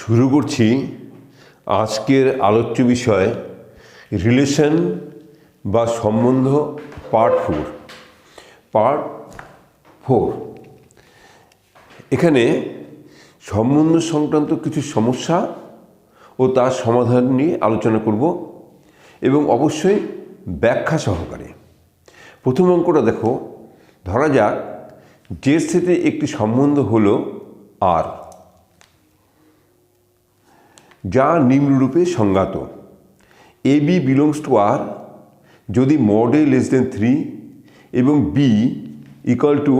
শুরু করছি আজকের আলোচ্য বিষয় রিলেশন বা সম্বন্ধ পার্ট ফোর। এখানে সম্বন্ধ সংক্রান্ত কিছু সমস্যা ও তার সমাধান নিয়ে আলোচনা করব এবং অবশ্যই ব্যাখ্যা সহকারে। প্রথম অঙ্কটা দেখো, ধরা যাক যে সেটে একটি সম্বন্ধ হলো আর, যা নিম্নরূপে সংজ্ঞাত। A B belongs to R যদি মড এ লেস দেন 3 এবং B equal to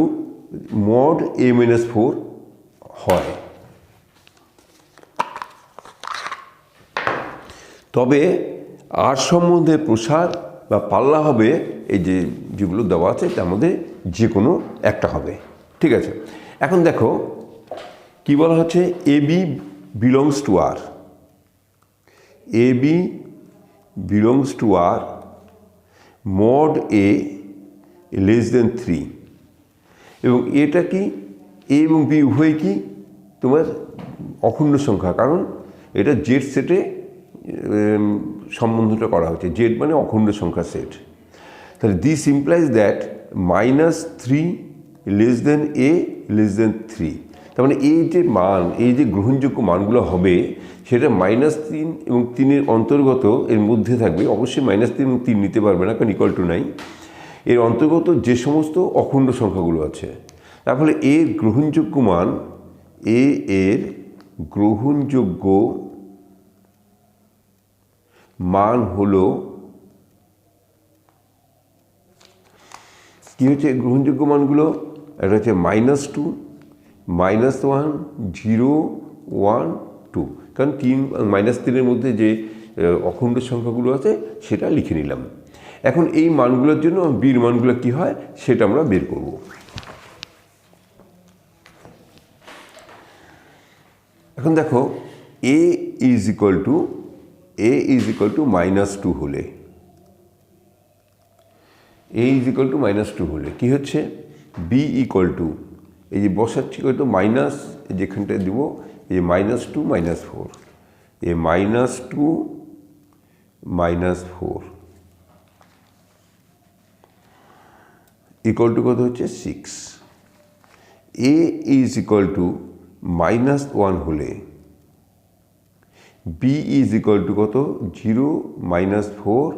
mod A minus 4 হয়, তবে আর সম্বন্ধে প্রসার বা পাল্লা হবে এই যেগুলো দেওয়া আছে তার মধ্যে যে কোনো একটা হবে। ঠিক আছে, এখন দেখো কি বলা হচ্ছে, A B belongs to R, A B belongs to R mod A less than 3 এবং এটা কি, এ এবং বি উভয় কি তোমার অখণ্ড সংখ্যা, কারণ এটা জেড সেটে সম্বন্ধটা করা হচ্ছে। জেড মানে অখণ্ড সংখ্যা সেট। তাহলে this implies that -3 less than A less than 3, তার মানে এই যে মান, এই যে গ্রহণযোগ্য মানগুলো হবে সেটা -3 এবং 3-এর অন্তর্গত এর মধ্যে থাকবে। অবশ্যই -3 এবং 3 নিতে পারবে না, কারণ ইকুয়াল টু নাই। এর অন্তর্গত যে সমস্ত অখণ্ড সংখ্যাগুলো আছে, তার ফলে এর গ্রহণযোগ্য মান, এর গ্রহণযোগ্য মান হলো কি হচ্ছে, গ্রহণযোগ্য মানগুলো এটা হচ্ছে -2, -1, 0, 1, 2, কারণ 3-এর মধ্যে যে অখণ্ড সংখ্যাগুলো আছে সেটা লিখে নিলাম। এখন এই মানগুলোর জন্য বির মানগুলো কি হয় সেটা আমরা বের করব। এখন দেখো এ ইজ ইকুয়াল টু -2 হলে, এ ইজ ইকুয়াল টু -2 হলে কি হচ্ছে, বি ইকুয়াল টু, এই যে বসাচ্ছি হয়তো মাইনাস, যেখানটায় দেবো এই যে -2 -4, এ -2 -4 ইকুয়াল টু কত হচ্ছে 6। এ ইজ ইকুয়াল টু -1 হলে বি ইজ ইকুয়াল টু কত, 0 -4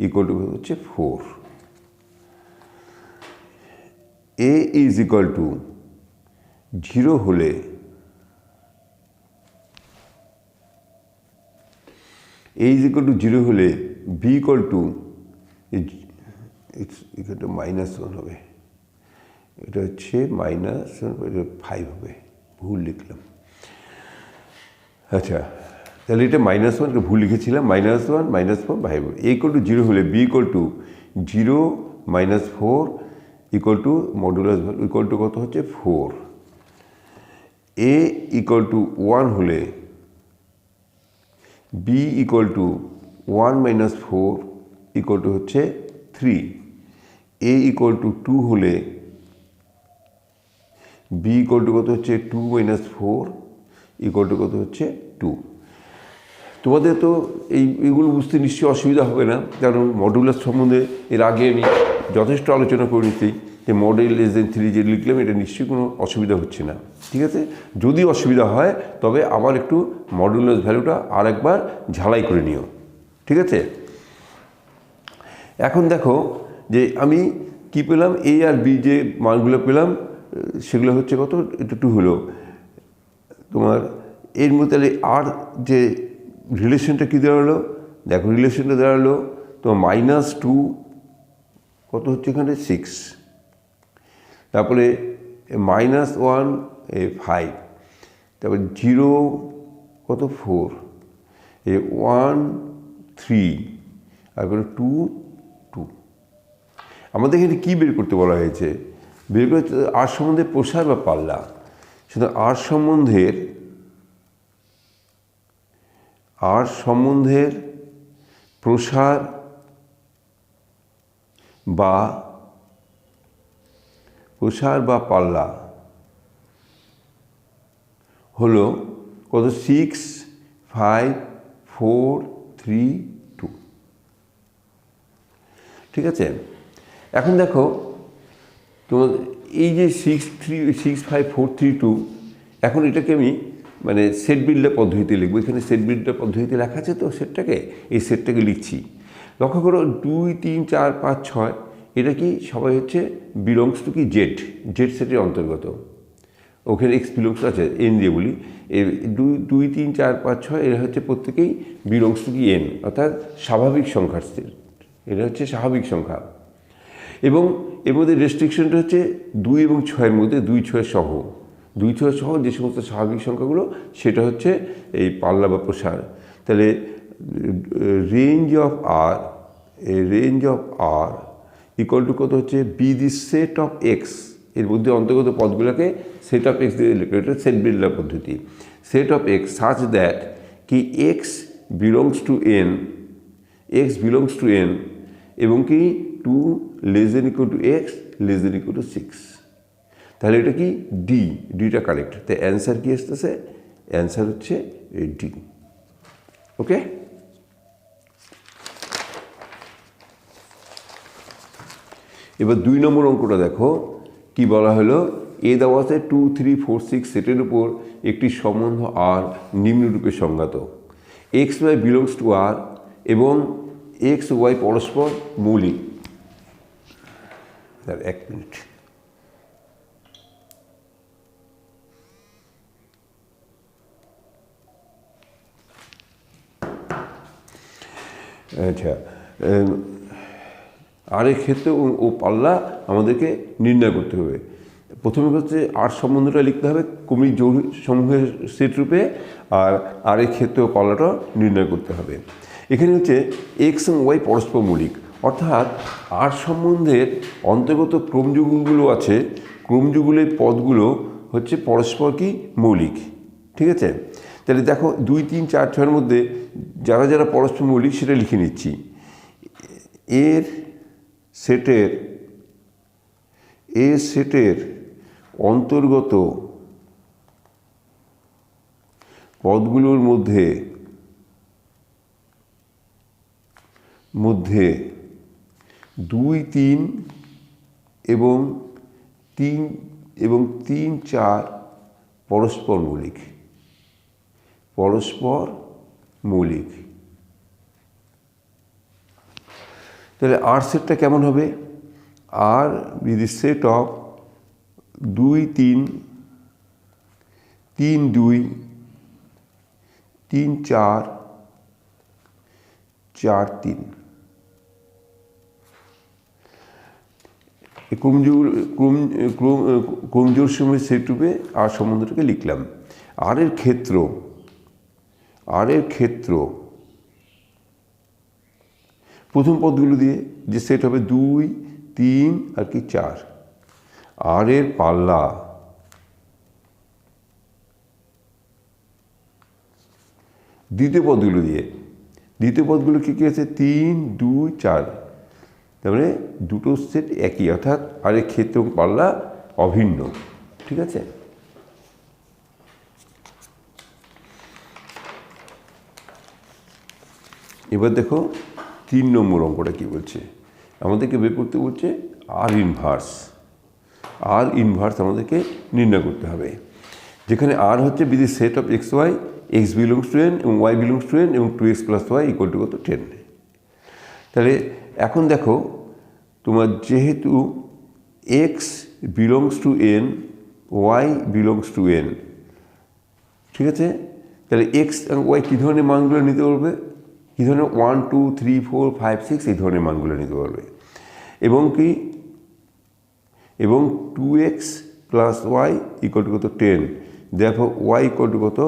ইকুয়াল টু কত হচ্ছে 4। এ ইজ ইকুয়াল টু 0 হলে এ ইজ ইকুয়াল টু 0 হলে বি ইকুয়াল টু -1 হবে, এটা হচ্ছে -5 হবে, ভুল লিখলাম। আচ্ছা, তাহলে এটা -1 ভুল লিখেছিলাম, -1 -4 5 হবে। এ ইকুয়াল টু 0 হলে B equal to 0 -4 equal to modulus equal to কত হচ্ছে 4। এ ইকুয়াল টু 1 হলে B equal to 1 - 4 equal to হচ্ছে 3। এ ইকুয়াল টু 2 হলে বি ইকুয়াল টু কত হচ্ছে 2 - 4 ইকুয়াল টু কত হচ্ছে 2। তোমাদের তো এইগুলো বুঝতে নিশ্চয়ই অসুবিধা হবে না, কারণ মডুলাস সম্বন্ধে এর আগে আমি যথেষ্ট আলোচনা করে নিতেই যে মডেল লেস দেন 3 যে লিখলাম এটা নিশ্চয়ই কোনো অসুবিধা হচ্ছে না। ঠিক আছে, যদি অসুবিধা হয় তবে আবার একটু মডুলাস ভ্যালুটা আরেকবার ঝালাই করে নিও। ঠিক আছে, এখন দেখো যে আমি কি পেলাম, এ আর বি যে মানগুলো পেলাম সেগুলো হচ্ছে কত, এটা 2 হলো তোমার। এর মধ্যে আর যে রিলেশনটা কী দেওয়া হলো, দেখো রিলেশনটা দেওয়া হলো তোমার -2 কত হচ্ছে এখানে 6, তারপরে -1 5, তারপরে 0 কত 4, 1 3, তারপরে 2 2। আমাদের এখানে কী বের করতে বলা হয়েছে, বের করতে আর সম্বন্ধে প্রসার বা পাল্লা। সুতরাং আর সম্বন্ধের প্রসার বা পাল্লা হলো কত 6 5 4 3 2। ঠিক আছে, এখন দেখো তোমার এই যে 6 5 4 3 2, এখন এটাকে আমি মানে সেট বিল্ডার পদ্ধতিতে লিখবো। এখানে সেট বিল্ডার পদ্ধতিতে লেখা আছে তো সেটটাকে, এই সেটটাকে লিখছি। লক্ষ্য করো 2 3 4 5 6 এটা কি সবাই হচ্ছে বিলংস টু কি জেড সেটের অন্তর্গত। ওখানে এক্স বিলংস আছে এন দিয়ে বলি, 2 3 4 5 6 এরা হচ্ছে প্রত্যেকেই বিলংস টু কি এন, অর্থাৎ স্বাভাবিক সংখ্যার সেট। এটা হচ্ছে স্বাভাবিক সংখ্যা এবং এর মধ্যে রেস্ট্রিকশনটা হচ্ছে 2 এবং 6-এর মধ্যে, 2 6 সহ, 2 6 সহ যে সমস্ত স্বাভাবিক সংখ্যাগুলো সেটা হচ্ছে এই পাল্লা বা প্রসার। তাহলে range of R equal to কত হচ্ছে be the set of X, এর মধ্যে অন্তর্গত পদগুলোকে সেট অফ এক্স দিয়ে লিখবে। এটা সেট বিল্ডার পদ্ধতি। Set of x such that কি এক্স বিলংস টু এন, এবং কি 2 less than equal to x less than equal to 6। তাহলে এটা কি ডিটা কারেক্ট। তাই অ্যান্সার কি আসতেছে? অ্যান্সার হচ্ছে এই ডি। ওকে, এবার 2 নম্বর অঙ্কটা দেখো কি বলা হলো। এ দেওয়া আছে 2 3 4 6 সেটের উপর একটি সম্বন্ধ আর নিম্নরূপে সংজ্ঞাত। X y belongs to R এবং এক্স ওয়াই পরস্পর মৌলিক। 1 মিনিট। আচ্ছা, আর এর ক্ষেত্রে ও পাল্লা আমাদেরকে নির্ণয় করতে হবে। প্রথমে হচ্ছে আর সম্বন্ধটা লিখতে হবে কৌণিক যৌগ সমূহের সেট রূপে, আর এর ক্ষেত্রে ও পাল্লাটা নির্ণয় করতে হবে। এখানে হচ্ছে এক্স এবং ওয়াই পরস্পর মৌলিক, অর্থাৎ আর সম্বন্ধের অন্তর্গত ক্রমযুগলগুলো আছে, ক্রমযুগলের পদগুলো হচ্ছে পরস্পর কি মৌলিক। ঠিক আছে, তাহলে দেখো 2 3 4 6-এর মধ্যে যারা যারা পরস্পর মৌলিক সেটা লিখে নিচ্ছি। এর সেটের অন্তর্গত পদগুলোর মধ্যে 2 3 এবং 3 4 পরস্পর মৌলিক। তাহলে আর সেটটা কেমন হবে? আর উইথ দি সেট অফ 2 3 3 2 3 4 4 3। ক্রমজোর সময় সেট রূপে আর সম্বন্ধটাকে লিখলাম। আর এর ক্ষেত্র প্রথম পদগুলো দিয়ে যে সেট হবে 2 3 আর কি 4। আর এর পাল্লা দ্বিতীয় পদগুলো কী কী আছে? 3 2 4। তার মানে দুটো সেট একই, অর্থাৎ আর এর ক্ষেত্র এবং পাল্লা অভিন্ন। ঠিক আছে, এবার দেখো 3 নম্বর অঙ্কটা কি বলছে। আমাদেরকে বের করতে বলছে আর ইনভার্স আমাদেরকে নির্ণয় করতে হবে। যেখানে আর হচ্ছে be the set of X Y, X belongs to N এবং ওয়াই বিলংস টু এন এবং 2x + y ইকুয়াল টু কত 10। তাহলে এখন দেখো তোমার যেহেতু X belongs to N, Y belongs to N, ঠিক আছে, তাহলে এক্স এবং ওয়াই কী ধরনের মানগুলো নিতে পারবে? কী ধরনের? 1 2 3 4 5 6 এই ধরনের মানগুলো নিতে পারবে। এবং 2x + y ইকুয়াল টু কত 10। দেখো y ইকুয়াল টু কত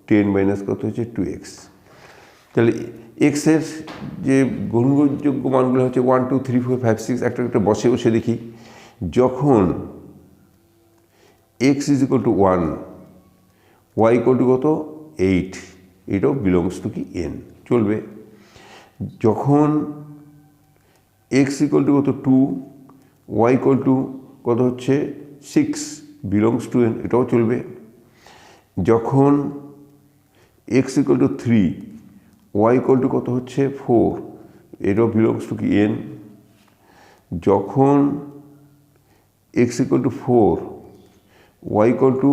10 মাইনাস কত হচ্ছে 2x। তাহলে এক্সের যে গ্রহণযোগ্য মানগুলো হচ্ছে 1 2 3 4 5 6। একটা বসে দেখি। যখন x = 1, y = কত 8, এটাও বিলংস টু কি n, চলবে। যখন x = কত 2, y = কত হচ্ছে 6, বিলংস টু n, এটাও চলবে। যখন X equal to 3, Y equal to কত হচ্ছে 4, এটাও বিলংস টু কি এন। যখন X equal to 4, Y equal to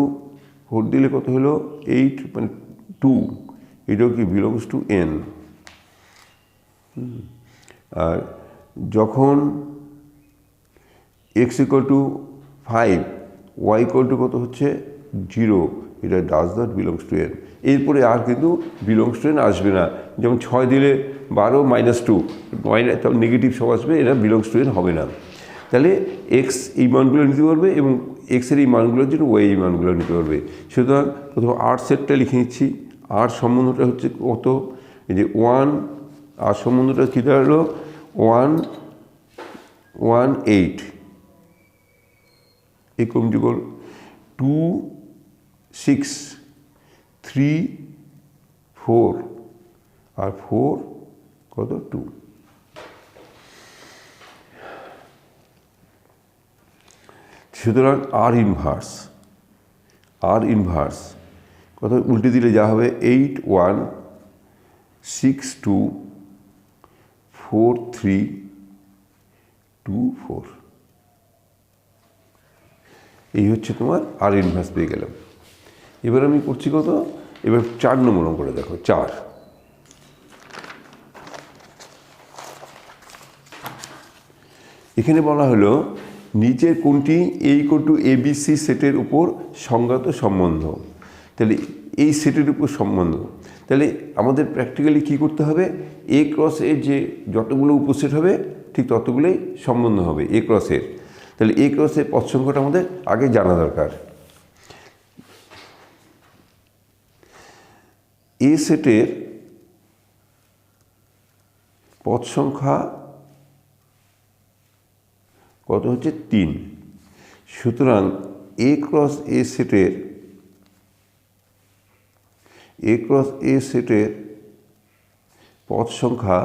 4 দিলে কত হলো 8 মানে 2, এটাও কি বিলংস টু এন। আর যখন X equal to 5, Y equal to কত হচ্ছে 0, এটা does not belongs to N. এরপরে আর কিন্তু বিলংস টু এন আসবে না। যেমন 6 দিলে 12 -2, নেগেটিভ সব আসবে, এটা বিলংস টু এন হবে না। তাহলে এক্স এই মানগুলো নিতে পারবে এবং এক্সের এই মানগুলোর জন্য ওয়াই এই মানগুলো নিতে পারবে। সুতরাং প্রথম আর সেটটা লিখে নিচ্ছি। আর সম্বন্ধটা হচ্ছে কত, এই যে 1, আর সম্বন্ধটা কী দাঁড়ালো 1 1 8, এই কমযুগল 2 6 3 4, আর 4 কত 2। সুতরাং আর ইনভার্স কত উল্টে দিলে যা হবে 8 1 6 2 4 3 2 4, এই হচ্ছে তোমার আর ইনভার্স পেয়ে গেলাম। এবার আমি করছি কত, এবার 4 নম্বর অঙ্কটা দেখো। 4, এখানে বলা হলো নিচের কোনটি এই টু এবিসি সেটের উপর সংজ্ঞাত সম্বন্ধ। তাহলে এই সেটের উপর সম্বন্ধ, তাহলে আমাদের প্র্যাকটিক্যালি কী করতে হবে, এ ক্রস এর যে যতগুলো উপসেট হবে ঠিক ততগুলোই সম্বন্ধ হবে এ ক্রসের। তাহলে এ ক্রসের পদ সংখ্যাটা আমাদের আগে জানা দরকার। এ সেটের পদ সংখ্যা কত হচ্ছে 3। সুতরাং এ ক্রস এ সেটের পদ সংখ্যা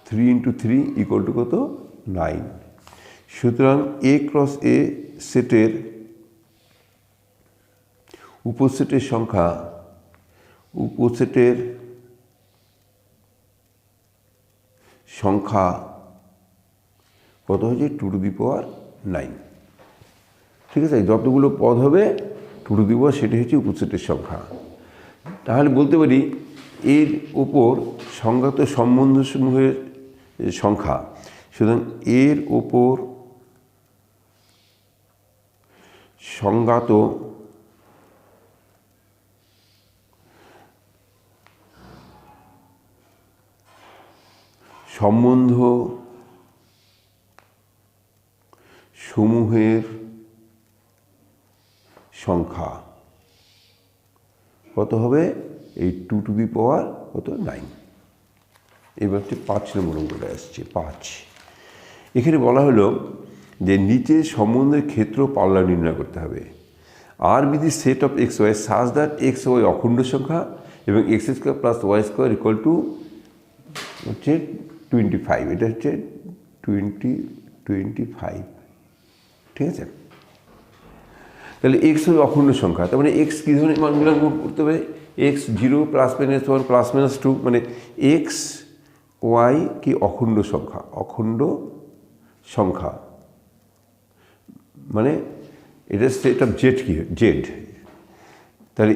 3 × 3 ইকুয়াল টু কত 9। সুতরাং এ ক্রস এ সেটের উপসেটের সংখ্যা কত হচ্ছে 2 টু দি পাওয়ার 9। ঠিক আছে, যতগুলো পদ হবে 2 টু দি পাওয়ার সেটা হচ্ছে উপসেটের সংখ্যা। তাহলে বলতে পারি এর ওপর সংজ্ঞাত সম্বন্ধসমূহের সংখ্যা। সুতরাং এর ওপর সংজ্ঞাত সম্বন্ধ সমূহের সংখ্যা কত হবে, এই 2 টু দি পাওয়ার কত 9। এবার হচ্ছে 5 নম্বর অঙ্কটা আসছে 5। এখানে বলা হলো যে নিচে সম্বন্ধের ক্ষেত্র পাল্লা নির্ণয় করতে হবে। R be the set of X Y such that X Y অখণ্ড সংখ্যা এবং X square plus Y square equal to হচ্ছে 25। এটা হচ্ছে 25। ঠিক আছে, তাহলে এক্স হলো অখণ্ড সংখ্যা। তার মানে এক্স কী ধরনের মানগুলো করতে হবে, এক্স 0 +-1 +-2, মানে এক্স ওয়াই কি অখণ্ড সংখ্যা, মানে এটা সেট অফ জেড কি জেড। তাহলে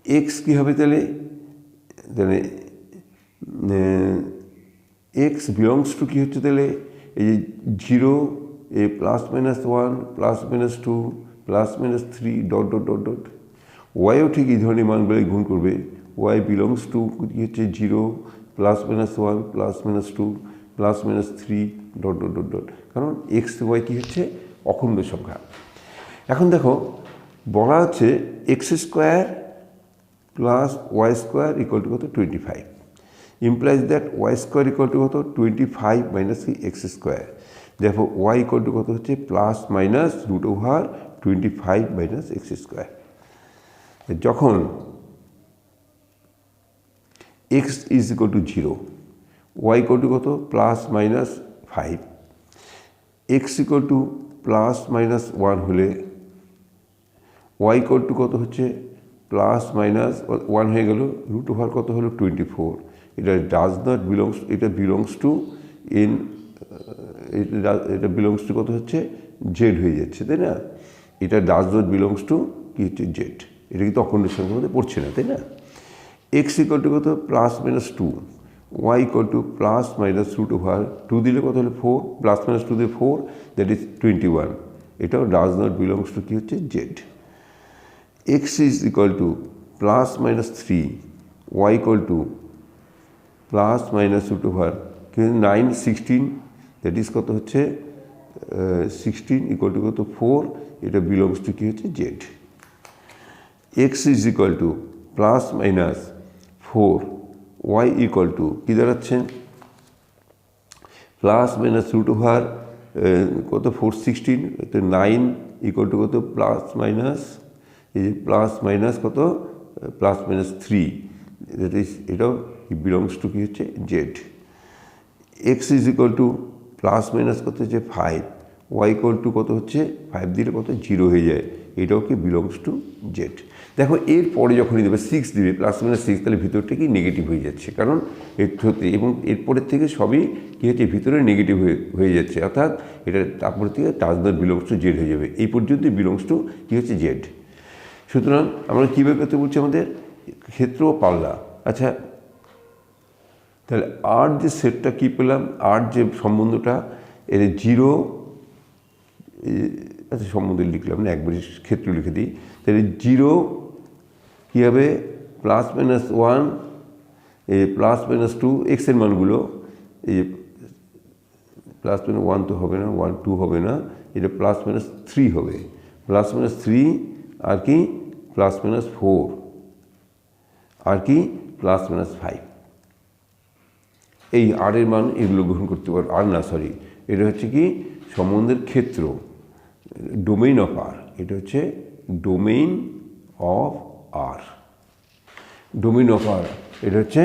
এক্স কী হবে, তাহলে এক্স বিলংস টু কী হচ্ছে, তাহলে এই যে 0 এ +-1 +-2 +-3 ... ওয়াইও ঠিক এই ধরনের মানগুলোই গুণ করবে। ওয়াই বিলংস টু কী হচ্ছে 0 +-1 +-2 +-3 ... কারণ এক্স ওয়াই কী হচ্ছে অখণ্ড সংখ্যা। এখন দেখো বলা হচ্ছে x square plus Y square equal to কত 25, implies that y square equal to কত 25 মাইনাস এক্স স্কোয়ার। দেখো ওয়াই ইকুয়াল টু কত হচ্ছে +-√25 মাইনাস এক্স স্কোয়ার। যখন x is equal to 0, y equal to কত +-5, এক্স ইকুয়াল টু +-1 হলে Y equal to কত হচ্ছে প্লাস মাইনাস 1 হয়ে গেল, রুট ওভার কত হলো 24। এটা ডাজ নট বিলংস, এটা বিলংস টু ইন, এটা বিলংস টু কত হচ্ছে জেড হয়ে যাচ্ছে, তাই না? এটা ডাজ নট বিলংস টু কি হচ্ছে জেড, এটা কিন্তু অখণ্ড সংখ্যার মধ্যে পড়ছে না, তাই না? এক্স ইকুয়াল টু কত plus minus 2, y equal to plus minus root over 2 দিলে কত হলো 4, প্লাস মাইনাস 2 দিয়ে 4, দ্যাট ইজ 21। এটাও ডাজ নট বিলংস টু কি হচ্ছে Z. X is equal to plus minus 3, Y equal to plus minus root over 9, 16, that is কত হচ্ছে 16 equal to কত 4, এটা বিলংস টু কি হচ্ছে Z. X is equal to plus minus 4, Y equal to কী দাঁড়াচ্ছে প্লাস মাইনাস রুট ওভার কত 4, 16, তো 9 ইকুয়াল টু কত প্লাস মাইনাস, এই যে প্লাস মাইনাস কত প্লাস মাইনাস 3, দ্যাট ইজ এটাও বিলংস টু কী হচ্ছে Z. X is equal to plus minus কত হচ্ছে 5, ওয়াই ইকুয়াল টু কত হচ্ছে 5 দিলে কত 0 হয়ে যায়, এটাও কি বিলংস টু জেড। দেখো এরপরে যখনই দেবে 6 দিবে প্লাস মাইনাস 6, তাহলে ভিতরটা কি নেগেটিভ হয়ে যাচ্ছে, কারণ এর সত্যি, এবং এরপরের থেকে সবই কী হচ্ছে ভিতরে নেগেটিভ হয়ে যাচ্ছে, অর্থাৎ এটা তারপরে থেকে does not belongs to Z হয়ে যাবে, এই পর্যন্ত বিলংস টু কী হচ্ছে জেড। সুতরাং আমরা কীভাবে করতে বলছি আমাদের ক্ষেত্র ও পাল্লা। আচ্ছা, তাহলে আর যে সেটটা কী পেলাম, আর যে সম্বন্ধটা এর 0, আচ্ছা সম্বন্ধ লিখলাম না, একবারই ক্ষেত্র লিখে দিই। তাহলে 0 কী হবে প্লাস মাইনাস 1, এই প্লাস মাইনাস 2, এক্সের মানগুলো এই প্লাস মাইনাস 1 তো হবে না, 1 2 হবে না, এটা প্লাস মাইনাস 3 হবে, প্লাস মাইনাস 3 আর কি প্লাস মাইনাস 4 আর কি প্লাস মাইনাস 5, এই আর এর মান এগুলো গ্রহণ করতে পারো। আর না সরি, এটা হচ্ছে কি সম্বন্ধের ক্ষেত্র, ডোমেইন অফ আর, এটা হচ্ছে domain of R, domain of R এটা হচ্ছে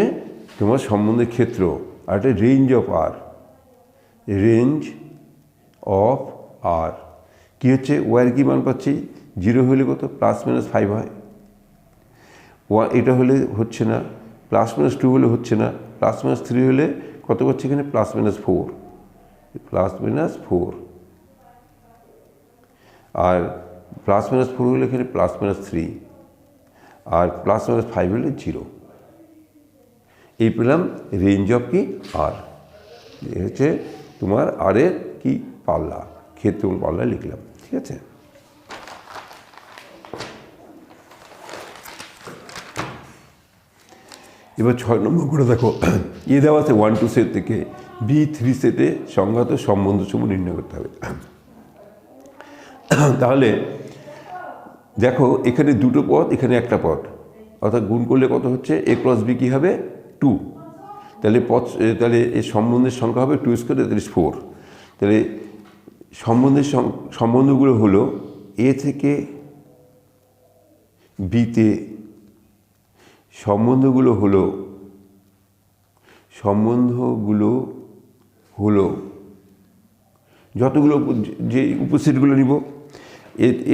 তোমার সম্বন্ধের ক্ষেত্র, আর এটা range of R, range of R কী হচ্ছে ওয়ার কি মান পাচ্ছি 0 হলে কত প্লাস মাইনাস 5 হয়, এটা হলে হচ্ছে না, প্লাস মাইনাস 2 হলে হচ্ছে না, প্লাস মাইনাস 3 হলে কত পাচ্ছি এখানে প্লাস মাইনাস 4, প্লাস মাইনাস 4, আর প্লাস মাইনাস 4 হলে এখানে প্লাস মাইনাস 3, আর প্লাস মাইনাস 5 হলে 0। এই পেলাম রেঞ্জ অফ কি আর, এ হচ্ছে তোমার আর এর কি পাল্লা, ক্ষেত্র এবং পাল্লা লিখলাম, ঠিক আছে। এবার 6 নম্বর করে দেখো, এ দেওয়া আছে 1 2 সেট থেকে B3 সেটে সংঘাত সম্বন্ধ সমূহ নির্ণয় করতে হবে। তাহলে দেখো এখানে দুটো পদ, এখানে একটা পদ, অর্থাৎ গুণ করলে কত হচ্ছে a প্লাস b কী হবে 2, তাহলে তাহলে এই সম্বন্ধের সংখ্যা হবে 2 স্কোয়ার, দ্যাট ইজ 4। তাহলে সম্বন্ধগুলো হলো এ থেকে বিতে, সম্বন্ধগুলো হলো যতগুলো যে উপসেটগুলো নিব,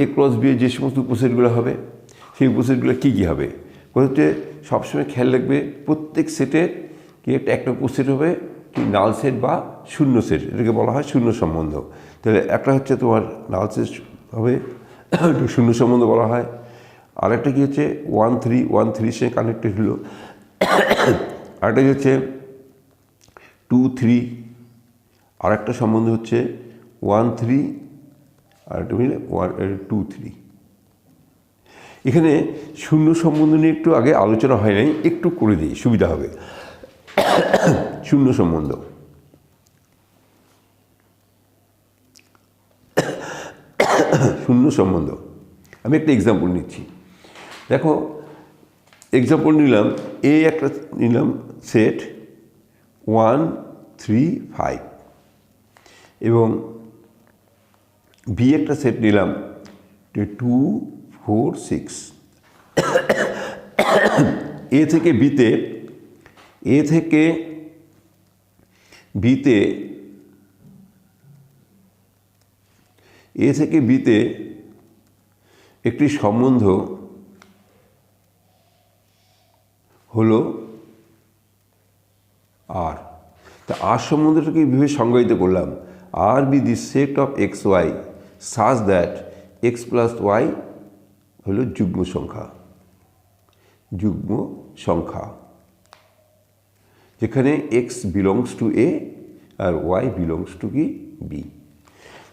এ ক্রস বি যে সমস্ত উপসেটগুলো হবে সেই উপসেটগুলো কী কী হবে, হচ্ছে সবসময় খেয়াল রাখবে প্রত্যেক সেটের কি একটা উপসেট হবে কি নাল সেট বা শূন্য সেট, এটাকে বলা হয় শূন্য সম্বন্ধ। তাহলে একটা হচ্ছে তোমার নাল সেট হবে, শূন্য সম্বন্ধ বলা হয়। আরেকটা কী হচ্ছে 1 3 1 3 সে কানেক্টেড হলো, আরেকটা হচ্ছে 2 3, আরেকটা সম্বন্ধ হচ্ছে 1 3, আরেকটা মিলে 2 3। এখানে শূন্য সম্বন্ধ নিয়ে একটু আগে আলোচনা হয় নাই, একটু করে দিই সুবিধা হবে। শূন্য সম্বন্ধ, শূন্য সম্বন্ধ আমি একটা এক্সাম্পল নিচ্ছি। দেখো এক্সাম্পল নিলাম, এ একটা নিলাম সেট 1 3 5 এবং বি একটা সেট নিলাম 2 4 6। এ থেকে বিতে একটি সম্বন্ধ হলো আর। তা আর সম্বন্ধটাকে এইভাবে সংজ্ঞায়িত করলাম, R be the set of X Y such that X plus Y হলো যুগ্ম সংখ্যা। যুগ্ম সংখ্যা যেখানে এক্স বিলংস টু এ আর ওয়াই বিলংস টু কি বি।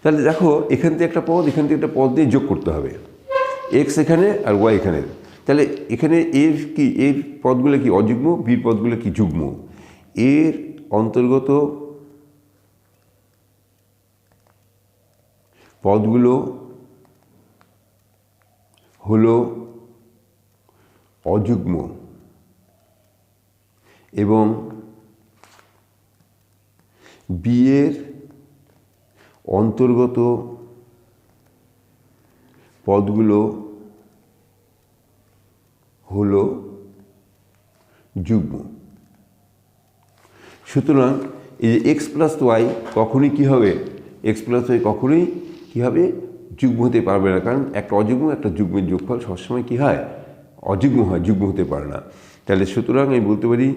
তাহলে দেখো এখান থেকে একটা পদ, এখান থেকে একটা পদ দিয়ে যোগ করতে হবে, এক্স এখানে আর ওয়াই এখানে। তাহলে এখানে এর কি, এর পদগুলো কি অযুগ্ম, বির পদগুলো কি যুগ্ম। এর অন্তর্গত পদগুলো হলো অযুগ্ম এবং বি এর অন্তর্গত পদগুলো হলো যুগ্ম। সুতরাং এই যে এক্স প্লাস ওয়াই কখনই কী হবে, এক্স প্লাস ওয়াই কখনোই কী হবে, যুগ্ম হতে পারবে না। কারণ একটা অযুগ্ম একটা যুগ্মের যোগফল সবসময় কী হয়, অযুগ্ম হয়, যুগ্ম হতে পারে না। তাহলে সুতরাং আমি বলতে পারি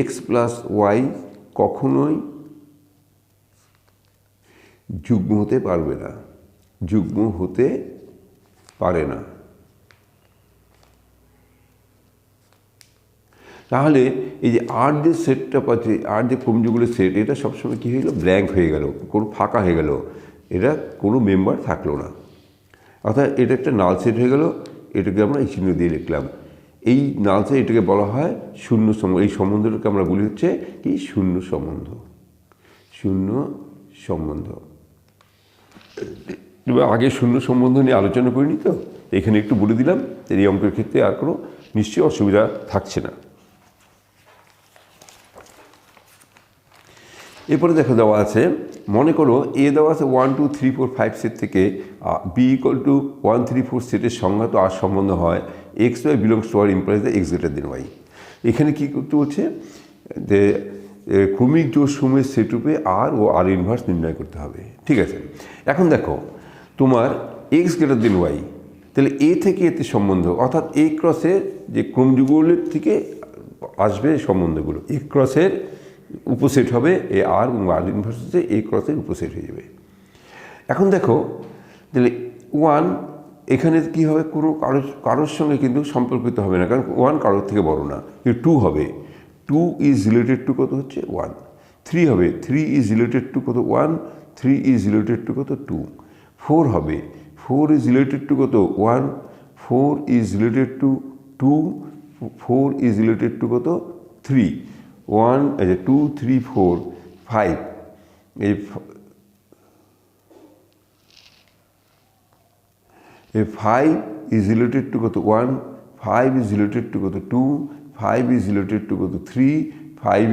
এক্স প্লাস ওয়াই কখনোই যুগ্ম হতে পারবে না, যুগ্ম হতে পারে না। তাহলে এই যে আর যে সেটটা পাচ্ছে, আর যে ক্রমযুগলের সেট, এটা সবসময় কী হয়ে গেল, ব্ল্যাঙ্ক হয়ে গেল, কোনো ফাঁকা হয়ে গেল, এটা কোনো মেম্বার থাকলো না। অর্থাৎ এটা একটা নাল সেট হয়ে গেল, এটাকে আমরা এই চিহ্ন দিয়ে লিখলাম। এই নাল সেট, এটাকে বলা হয় শূন্য সম্বন্ধ। এই সম্বন্ধটাকে আমরা বলি হচ্ছে কি, শূন্য সম্বন্ধ। শূন্য সম্বন্ধ। এবার আগে শূন্য সম্বন্ধ নিয়ে আলোচনা করিনি তো, এখানে একটু বলে দিলাম। এই অঙ্কের ক্ষেত্রে আর কোনো নিশ্চয়ই অসুবিধা থাকছে না। এরপরে দেখা দেওয়া আছে, মনে করো এ দেওয়া আছে 1 2 3 4 5 সেট থেকে বি ইকুয়াল টু 1 3 4 সেটের সংজ্ঞাত আর সম্বন্ধ হয় x y belongs to R implies the x greater than y. এখানে কী করতে বলছে, যে ক্রমিক জোড় সমূহের সেট রূপে আর ও আর ইনভার্স নির্ণয় করতে হবে। ঠিক আছে, এখন দেখো তোমার এক্স গ্রেটার দেন ওয়াই, তাহলে এ থেকে এতে সম্বন্ধ, অর্থাৎ এ ক্রসের যে ক্রমযুগলের থেকে আসবে সম্বন্ধগুলো, এ ক্রসের উপসেট হবে এ আর, এবং আর ইনভার্স হচ্ছে এ ক্রসের উপসেট হয়ে যাবে। এখন দেখো তাহলে ওয়ান এখানে কী হবে, কোনো কারোর সঙ্গে কিন্তু সম্পর্কিত হবে না, কারণ ওয়ান কারোর থেকে বড় না। কিন্তু টু হবে, টু ইজ রিলেটেড টু কত হচ্ছে ওয়ান। থ্রি হবে, থ্রি ইজ রিলেটেড টু কত one, three is related to কত টু। ফোর হবে, ফোর ইজ রিলেটেড টু কত one, four is related to two, four is related to কত three. One, two, three, four, five, এই five is related to কত one, five is related to কত two, five is related to কত three, five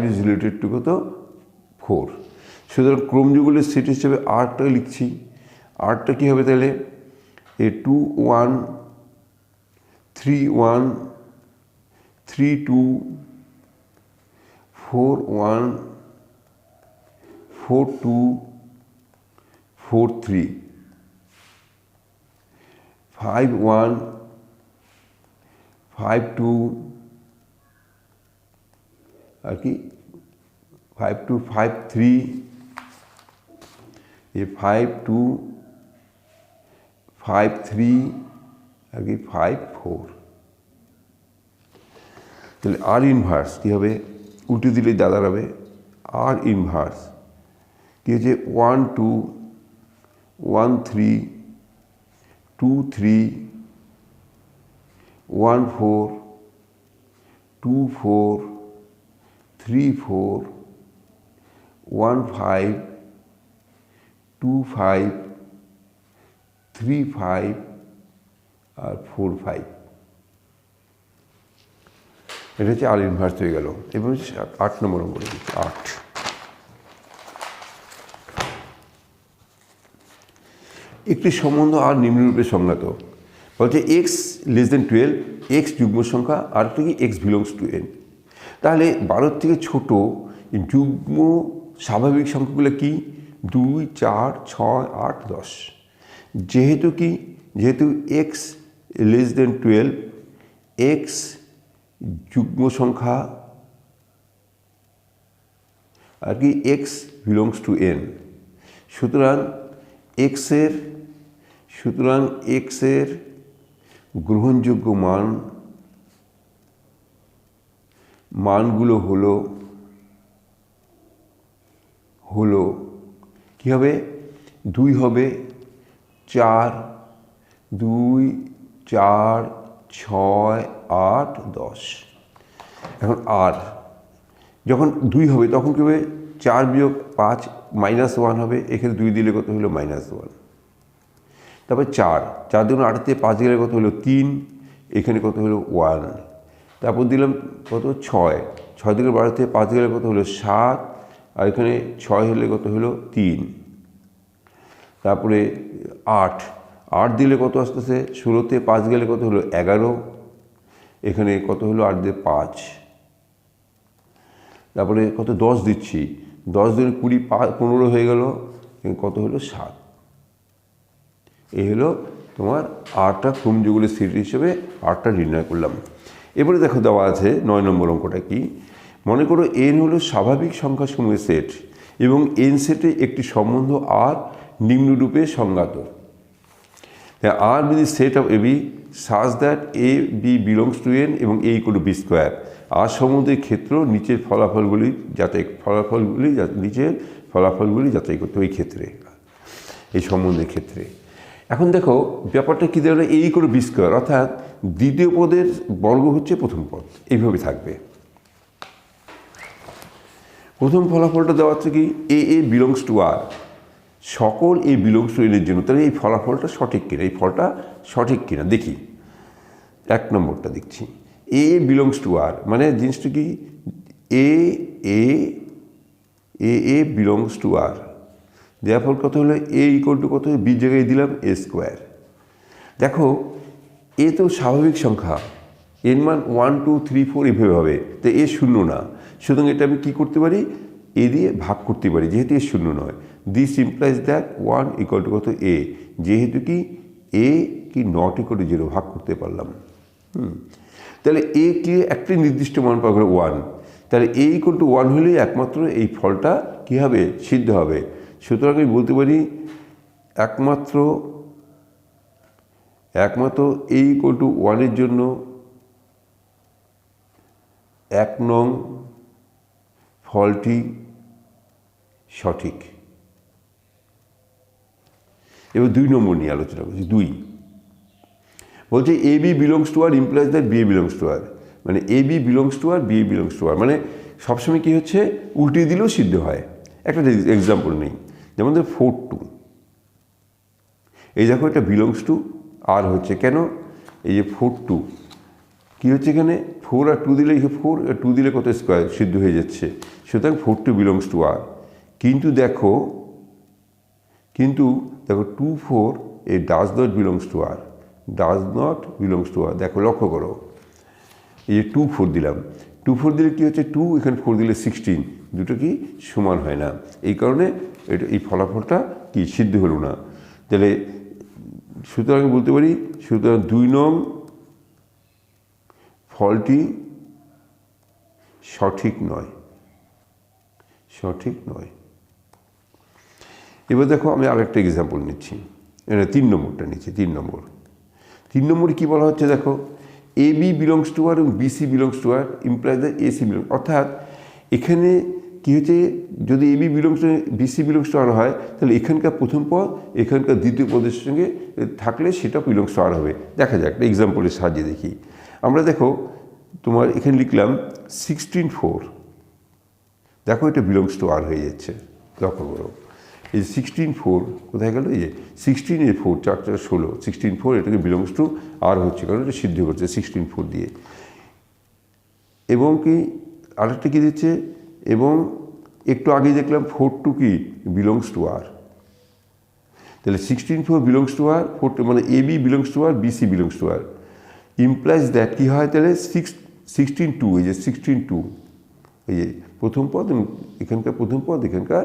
is related to কত four. সুতরাং ক্রমযুগলের set হিসেবে আরটা লিখছি। আরটা কী হবে তাহলে, A two one, three one, three two, four one, four two, four three, five one, five two, আর কি ফাইভ টু, ফাইভ থ্রি, ये 5 2 5 3 আর কি 5 4। তাহলে আর ইনভার্স কী হবে, উল্টে দিলে যা দাঁড়াবে আর ইনভার্স কী হচ্ছে 1 2 1 3 2 3 1 4 2 4 3 4 1 5 2 5 3 5 আর 4 5। এটা হচ্ছে আর ইনভার্স হয়ে গেল। এবার হচ্ছে 8 নম্বর বলে দিচ্ছি 8। একটি সম্বন্ধ আর নিম্নরূপে সংজ্ঞাত, বলছে এক্স লেস দেন 12, এক্স যুগ্ম সংখ্যা, আর একটা কি এক্স বিলংস টু এন। তাহলে 12 থেকে ছোট যুগ্ম স্বাভাবিক সংখ্যাগুলো কি 2 4 6 8 10। যেহেতু কি যেহেতু এক্স লেস দেন 12, এক্স যুগ্ম সংখ্যা আর কি এক্স বিলংস টু এন, সুতরাং এক্সের গ্রহণযোগ্য মানগুলো হলো কি হবে, 2 হবে, 4, 2, 4, 6, 8, 10। এখন আর যখন 2 হবে তখন কী হবে, 4 বিয়োগ 5 -1 হবে, এখানে 2 দিলে কত হলো -1। তারপর 4 দিন 8 থেকে 5 গেলে কত হলো 3, এখানে কত হলো 1। তারপর দিলাম কত 6 দিকে 12 থেকে 5 গেলে কত হলো 7, আর এখানে 6 হলে কত হলো 3। তারপরে 8 দিলে কত আসতেছে 16 থেকে 5 গেলে কত হলো 11, এখানে কত হলো 8 দিয়ে 5। তারপরে কত 10 দিচ্ছি, 10 দিনে 20, 15 হয়ে গেল, কত হলো 7। এই হলো তোমার 8টা ক্রমযুগলের সেট হিসেবে 8টা নির্ণয় করলাম। এবারে দেখো দেওয়া আছে 9 নম্বর অঙ্কটা কি, মনে করো এন হলো স্বাভাবিক সংখ্যাসমূহের সেট এবং এন সেটে একটি সম্বন্ধ আর নিম্নরূপে সংজ্ঞাত। R with the set of A B such that A B belongs to N এবং A equal to B square. R সম্বন্ধের ক্ষেত্র নিচের ফলাফলগুলি যাচাই করতে ওই ক্ষেত্রে, এই সম্বন্ধের ক্ষেত্রে। এখন দেখো ব্যাপারটা কী দেওয়া, এ ইকুয়াল টু বি স্কোয়ার, অর্থাৎ দ্বিতীয় পদের বর্গ হচ্ছে প্রথম পদ, এইভাবে থাকবে। প্রথম ফলাফলটা দেওয়া হচ্ছে কি, এ বিলংস টু আর, সকল এ বিলংস টু এর জন্য। তাহলে এই ফলাফলটা সঠিক কিনা, এই ফলটা সঠিক কিনা দেখি। 1 নম্বরটা দেখছি, এ বিলংস টু আর, মানে জিনিসটা কি, এ বিলংস টু আর, দেওয়ার ফল কত হলো এ ইকুয়াল টু কত, বি জায়গায় দিলাম এ স্কোয়ার। দেখো এ তো স্বাভাবিক সংখ্যা, এর মান 1, 2, 3, 4 এভাবে হবে, তো এ শূন্য না, সুতরাং এটা আমি কী করতে পারি, এ দিয়ে ভাগ করতে পারি, যেহেতু এ শূন্য নয়। This implies that 1 equal to কত এ, যেহেতু কি এ কি নট ইকুয়াল টু 0 ভাগ করতে পারলাম। তাহলে এ কি একটি নির্দিষ্ট মান পাওয়া গেল 1, তাহলে এ ইকুয়াল টু 1 হলেই একমাত্র এই ফলটা কী হবে, সিদ্ধ হবে। সুতরাং আমি বলতে পারি একমাত্র এ ইকুয়াল টু 1 জন্য 1 নং ফলটি সঠিক। এবার 2 নম্বর নিয়ে আলোচনা করছি। 2 বলছে A B belongs to R implies that B belongs to R, মানে A B belongs to R B belongs to R, মানে সবসময় কী হচ্ছে উল্টিয়ে দিলেও সিদ্ধ হয়। একটা এক্সাম্পল নেই, যেমন 4, 2, এই দেখো এটা বিলংস টু আর হচ্ছে, কেন, এই যে 4, 2 কী হচ্ছে এখানে 4 আর 2 দিলে 4 আর 2 দিলে কত স্কোয়ার সিদ্ধ হয়ে যাচ্ছে, সুতরাং 4, 2 বিলংস টু আর। কিন্তু দেখো 2, 4 A does not belongs to R, দেখো লক্ষ্য করো, এই যে 2, 4 দিলাম, 2, 4 দিলে কী হচ্ছে 2, এখানে 4 দিলে 16, দুটো কি সমান হয় না, এই কারণে এই ফলাফলটা কি সিদ্ধ হলো না। তাহলে সুতরাং বলতে পারি, সুতরাং 2 নং ফলটি সঠিক নয়। এবার দেখো আমি আরেকটা এক্সাম্পল নিচ্ছি, 3 নম্বরটা নিচ্ছি। 3 নম্বরে কী বলা হচ্ছে দেখো, A B belongs to R এবং BC belongs to R implies that AC belongs, অর্থাৎ এখানে কী হচ্ছে, যদি A B belongs to BC belongs to R হয়, তাহলে এখানকার প্রথম পদ এখানকার দ্বিতীয় পদের সঙ্গে থাকলে সেটা বিলংস টু আর হবে। দেখা যাক একটা এক্সাম্পলের সাহায্যে দেখি। আমরা দেখো তোমার এখানে লিখলাম 16, 4, দেখো এটা বিলংস টু আর হয়ে যাচ্ছে, লক্ষ্য করো। এই 16, 4 কোথায় গেল, এই যে 16 এ 4, 4, 4, 16, 16, 4 এটাকে বিলংস টু আর হচ্ছে, কারণ এটা সিদ্ধ করছে 16, 4 দিয়ে। এবং কি আরেকটা কী দিচ্ছে, এবং একটু আগে দেখলাম 4, 2 কি বিলংস টু আর, তাহলে 16, 4 বিলংস টু আর, 4 মানে A B belongs to R, BC belongs to R, implies that কী হয়, তাহলে 16, 2, এই যে 16, 2, এই যে প্রথম পদ এবং এখানকার প্রথম পদ এখানকার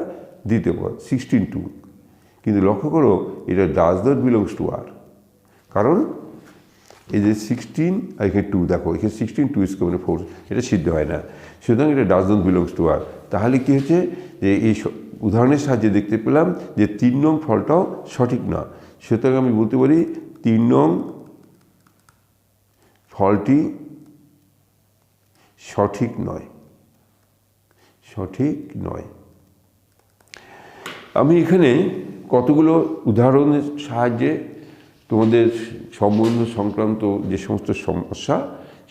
দ্বিতীয় পদ 16, 2, কিন্তু লক্ষ্য করো এটা ডাজ নট বিলংস টু আর, কারণ এই যে 16 আর এখানে 2 দেখো, এখানে 16 2 স্কোয়ার মানে 4, এটা সিদ্ধ হয় না, সুতরাং এটা ডাজ নট বিলংস টু আর। তাহলে কী হচ্ছে যে এই উদাহরণের সাহায্যে দেখতে পেলাম যে 3 নং ফলটাও সঠিক না। সুতরাং আমি বলতে পারি 3 নং ফলটি সঠিক নয়, সঠিক নয়। আমি এখানে কতগুলো উদাহরণের সাহায্যে তোমাদের সম্বন্ধ সংক্রান্ত যে সমস্ত সমস্যা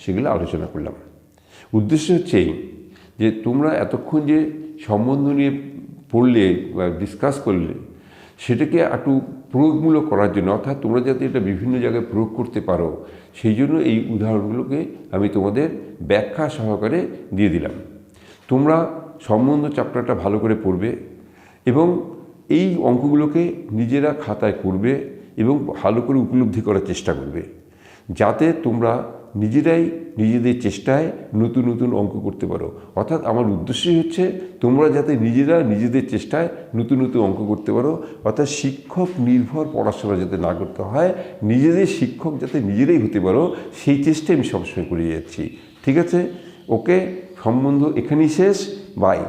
সেগুলো আলোচনা করলাম। উদ্দেশ্য হচ্ছে এই যে তোমরা এতক্ষণ যে সম্বন্ধ নিয়ে পড়লে বা ডিসকাস করলে সেটাকে একটু প্রয়োগমূলক করার জন্য, অর্থাৎ তোমরা যাতে এটা বিভিন্ন জায়গায় প্রয়োগ করতে পারো সেই জন্য এই উদাহরণগুলোকে আমি তোমাদের ব্যাখ্যা সহকারে দিয়ে দিলাম। তোমরা সম্বন্ধ চ্যাপ্টারটা ভালো করে পড়বে এবং এই অঙ্কগুলোকে নিজেরা খাতায় করবে এবং ভালো করে উপলব্ধি করার চেষ্টা করবে, যাতে তোমরা নিজেরাই নিজেদের চেষ্টায় নতুন নতুন অঙ্ক করতে পারো। অর্থাৎ আমার উদ্দেশ্যই হচ্ছে তোমরা যাতে নিজেরা নিজেদের চেষ্টায় নতুন নতুন অঙ্ক করতে পারো, অর্থাৎ শিক্ষক নির্ভর পড়াশোনা যাতে না করতে হয়, নিজেদের শিক্ষক যাতে নিজেরাই হতে পারো সেই চেষ্টাই আমি সবসময় করে যাচ্ছি। ঠিক আছে, ওকে, সম্বন্ধ এখানেই শেষ, বাই।